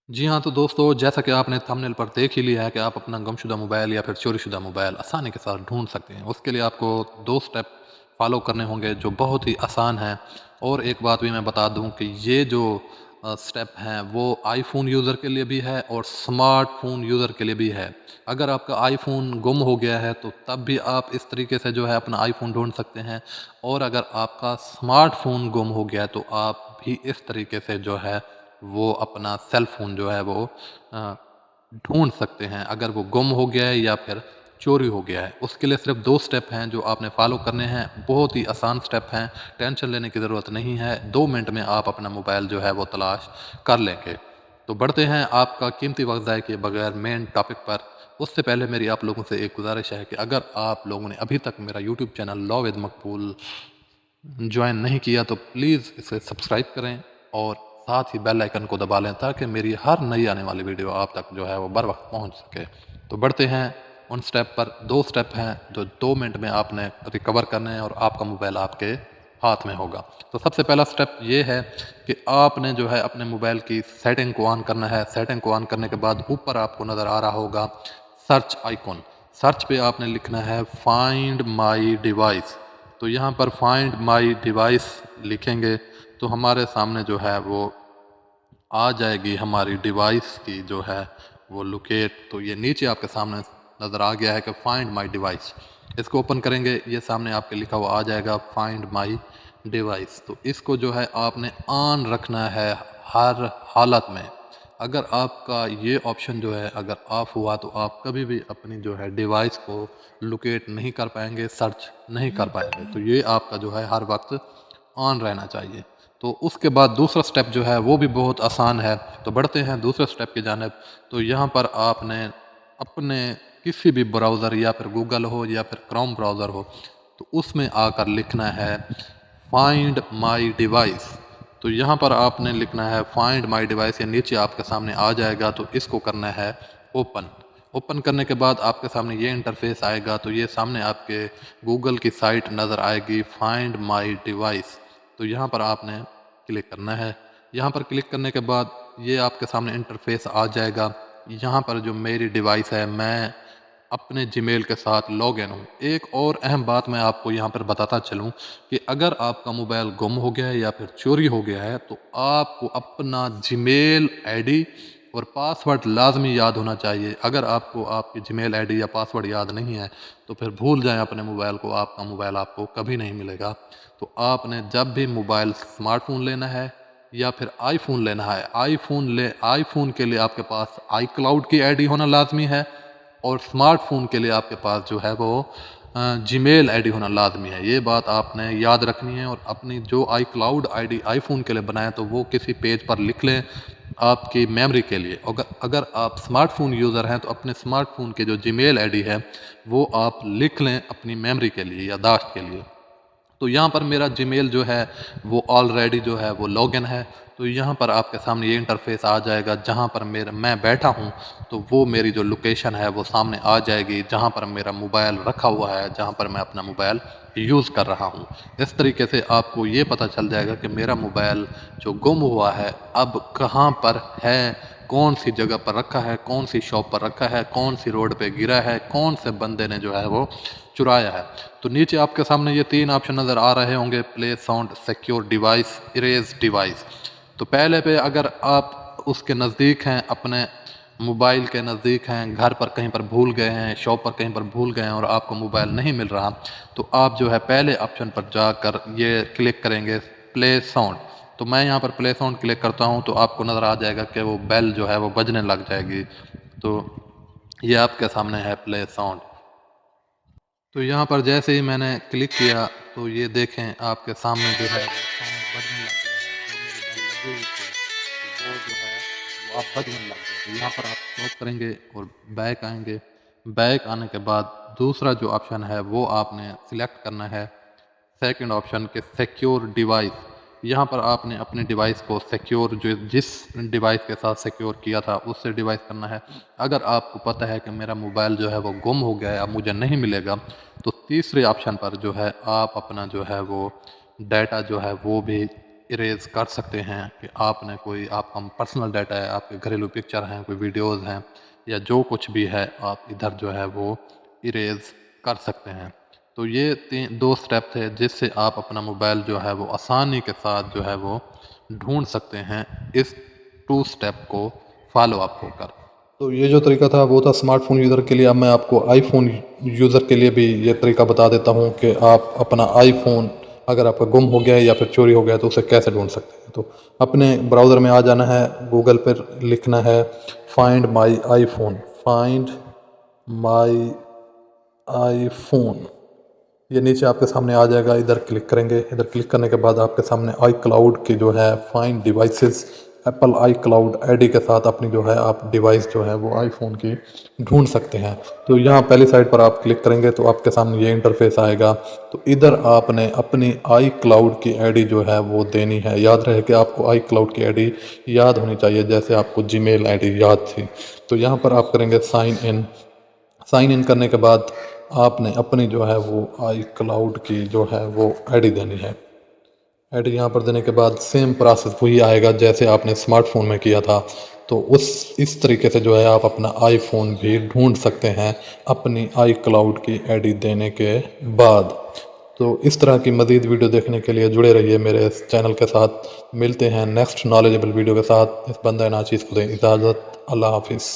जी हाँ, तो दोस्तों जैसा कि आपने थंबनेल पर देख ही लिया है कि आप अपना गुमशुदा मोबाइल या फिर चोरीशुदा मोबाइल आसानी के साथ ढूँढ सकते हैं। उसके लिए आपको 2 स्टेप फ़ॉलो करने होंगे जो बहुत ही आसान हैं। और एक बात भी मैं बता दूँ कि ये जो स्टेप हैं वो आईफ़ोन यूज़र के लिए भी है और स्मार्टफ़ोन यूज़र के लिए भी है। अगर आपका आईफ़ोन गुम हो गया है तो तब भी आप इस तरीके से जो है अपना आईफ़ोन ढूँढ सकते हैं, और अगर आपका स्मार्टफ़ोन गुम हो गया है तो आप भी इस तरीके से जो है वो अपना सेल फ़ोन जो है वो अ, ढूँढ सकते हैं, अगर वो गुम हो गया है या फिर चोरी हो गया है। उसके लिए सिर्फ़ 2 स्टेप हैं जो आपने फ़ॉलो करने हैं, बहुत ही आसान स्टेप हैं, टेंशन लेने की ज़रूरत नहीं है, 2 मिनट में आप अपना मोबाइल जो है वो तलाश कर लेंगे। तो बढ़ते हैं आपका कीमती वक़्त ज़ाय किए बगैर मेन टॉपिक पर। उससे पहले मेरी आप लोगों से एक गुज़ारिश है कि अगर आप लोगों ने अभी तक मेरा YouTube channel law with Maqbool join नहीं किया तो प्लीज़ इसे सब्सक्राइब करें और साथ ही बेल आइकन को दबा लें ताकि मेरी हर नई आने वाली वीडियो आप तक जो है वो बर वक्त पहुंच सके। तो बढ़ते हैं उन स्टेप पर। 2 स्टेप हैं जो 2 मिनट में आपने रिकवर करने हैं और आपका मोबाइल आपके हाथ में होगा। तो सबसे पहला स्टेप ये है कि आपने जो है अपने मोबाइल की सेटिंग को ऑन करना है। सेटिंग को ऑन करने के बाद ऊपर आपको नज़र आ रहा होगा सर्च आइकॉन। सर्च पे आपने लिखना है फाइंड माई डिवाइस। तो यहाँ पर फाइंड माई डिवाइस लिखेंगे तो हमारे सामने जो है वो आ जाएगी हमारी डिवाइस की जो है वो लोकेट। तो ये नीचे आपके सामने नज़र आ गया है कि फाइंड माई डिवाइस। इसको ओपन करेंगे, ये सामने आपके लिखा हुआ आ जाएगा फाइंड माई डिवाइस। तो इसको जो है आपने ऑन रखना है हर हालत में। अगर आपका ये ऑप्शन जो है अगर ऑफ हुआ तो आप कभी भी अपनी जो है डिवाइस को लोकेट नहीं कर पाएंगे, सर्च नहीं कर पाएंगे। तो ये आपका जो है हर वक्त ऑन रहना चाहिए। तो उसके बाद दूसरा स्टेप जो है वो भी बहुत आसान है। तो बढ़ते हैं दूसरे स्टेप की जानिब। तो यहाँ पर आपने अपने किसी भी ब्राउज़र या फिर गूगल हो या फिर क्रोम ब्राउज़र हो तो उसमें आकर लिखना है फाइंड माई डिवाइस। तो यहाँ पर आपने लिखना है फाइंड माई डिवाइस, या नीचे आपके सामने आ जाएगा। तो इसको करना है ओपन। ओपन करने के बाद आपके सामने ये इंटरफेस आएगा। तो ये सामने आपके गूगल की साइट नज़र आएगी फाइंड माई डिवाइस। तो यहाँ पर आपने क्लिक करना है। यहाँ पर क्लिक करने के बाद ये आपके सामने इंटरफेस आ जाएगा। यहाँ पर जो मेरी डिवाइस है मैं अपने जीमेल के साथ लॉग इन हूँ। एक और अहम बात मैं आपको यहाँ पर बताता चलूँ कि अगर आपका मोबाइल गुम हो गया है या फिर चोरी हो गया है तो आपको अपना जीमेल आईडी और पासवर्ड लाजमी याद होना चाहिए। अगर आपको आपकी जीमेल आईडी या पासवर्ड याद नहीं है तो फिर भूल जाएं अपने मोबाइल को, आपका मोबाइल आपको कभी नहीं मिलेगा। तो आपने जब भी मोबाइल स्मार्टफोन लेना है या फिर आईफोन लेना है, आईफोन के लिए आपके पास आई क्लाउड की आईडी होना लाजमी है, और स्मार्टफोन के लिए आपके पास जो है वो जीमेल आईडी होना लाजमी है। ये बात आपने याद रखनी है। और अपनी जो आई क्लाउड आईडी आईफोन के लिए बनाए तो वो किसी पेज पर लिख लें आपकी मेमोरी के लिए। अगर अगर आप स्मार्टफोन यूज़र हैं तो अपने स्मार्टफोन के जो जीमेल आईडी है वो आप लिख लें अपनी मेमोरी के लिए, यादाश्त के लिए। तो यहाँ पर मेरा जीमेल जो है वो ऑलरेडी जो है वो लॉगिन है। तो यहाँ पर आपके सामने ये इंटरफेस आ जाएगा जहाँ पर मैं बैठा हूँ। तो वो मेरी जो लोकेशन है वो सामने आ जाएगी जहाँ पर मेरा मोबाइल रखा हुआ है, जहाँ पर मैं अपना मोबाइल यूज़ कर रहा हूँ। इस तरीके से आपको ये पता चल जाएगा कि मेरा मोबाइल जो गुम हुआ है अब कहाँ पर है, कौन सी जगह पर रखा है, कौन सी शॉप पर रखा है, कौन सी रोड पे गिरा है, कौन से बंदे ने जो है वो चुराया है। तो नीचे आपके सामने ये 3 ऑप्शन नज़र आ रहे होंगे, play sound, secure device, erase device. तो पहले पे अगर आप उसके नज़दीक हैं, अपने मोबाइल के नज़दीक हैं, घर पर कहीं पर भूल गए हैं, शॉप पर कहीं पर भूल गए हैं और आपको मोबाइल नहीं मिल रहा, तो आप जो है पहले ऑप्शन पर जाकर ये क्लिक करेंगे प्ले साउंड। तो मैं यहाँ पर प्ले साउंड क्लिक करता हूँ तो आपको नज़र आ जाएगा कि वो बेल जो है वो बजने लग जाएगी। तो ये आपके सामने है प्ले साउंड। तो यहाँ पर जैसे ही मैंने क्लिक किया तो ये देखें आपके सामने जो है वो साउंड बजने लग गया है। जो मेरे बेल लगे हुए थे तो वो जो है वो आप बजने लग गए। तो यहाँ पर आप स्टॉप करेंगे और बैक आएंगे। बैक आने के बाद दूसरा जो ऑप्शन है वो आपने सिलेक्ट करना है, सेकंड ऑप्शन के सिक्योर डिवाइस। यहाँ पर आपने अपने डिवाइस को सिक्योर, जो जिस डिवाइस के साथ सिक्योर किया था उससे डिवाइस करना है। अगर आपको पता है कि मेरा मोबाइल जो है वो गुम हो गया है, अब मुझे नहीं मिलेगा, तो तीसरे ऑप्शन पर जो है आप अपना जो है वो डाटा जो है वो भी इरेज़ कर सकते हैं कि आपने कोई आपका पर्सनल डाटा है, आपके घरेलू पिक्चर हैं, कोई वीडियोज़ हैं या जो कुछ भी है आप इधर जो है वो इरेज़ कर सकते हैं। तो ये 2 स्टेप थे जिससे आप अपना मोबाइल जो है वो आसानी के साथ जो है वो ढूँढ सकते हैं इस 2 स्टेप को फ़ॉलो अप होकर। तो ये जो तरीका था वो था स्मार्टफ़ोन यूज़र के लिए। अब मैं आपको आईफ़ोन यूज़र के लिए भी ये तरीका बता देता हूँ कि आप अपना आईफ़ोन अगर आपका गुम हो गया है या फिर चोरी हो गया है तो उसे कैसे ढूंढ सकते हैं। तो अपने ब्राउज़र में आ जाना है, गूगल पर लिखना है find my iPhone, find my iPhone. ये नीचे आपके सामने आ जाएगा, इधर क्लिक करेंगे। इधर क्लिक करने के बाद आपके सामने आई क्लाउड की जो है फाइंड डिवाइसेस, एप्पल आई क्लाउड आईडी के साथ अपनी जो है आप डिवाइस जो है वो आईफोन की ढूंढ सकते हैं। तो यहाँ पहली साइड पर आप क्लिक करेंगे तो आपके सामने ये इंटरफेस आएगा। तो इधर आपने अपनी आई क्लाउड की आईडी जो है वो देनी है। याद रहे कि आपको आई क्लाउड की आईडी याद होनी चाहिए जैसे आपको जीमेल आईडी याद थी। तो यहाँ पर आप करेंगे साइन इन। साइन इन करने के बाद आपने अपनी जो है वो आई क्लाउड की जो है वो आईडी देनी है। आईडी यहाँ पर देने के बाद सेम प्रोसेस वही आएगा जैसे आपने स्मार्टफोन में किया था। तो इस तरीके से जो है आप अपना आईफोन भी ढूंढ सकते हैं अपनी आई क्लाउड की आईडी देने के बाद। तो इस तरह की मज़ीद वीडियो देखने के लिए जुड़े रहिए मेरे इस चैनल के साथ। मिलते हैं नेक्स्ट नॉलेजेबल वीडियो के साथ। इस बंदा नाचीज़ को दें इजाज़त। अल्लाह हाफिज़।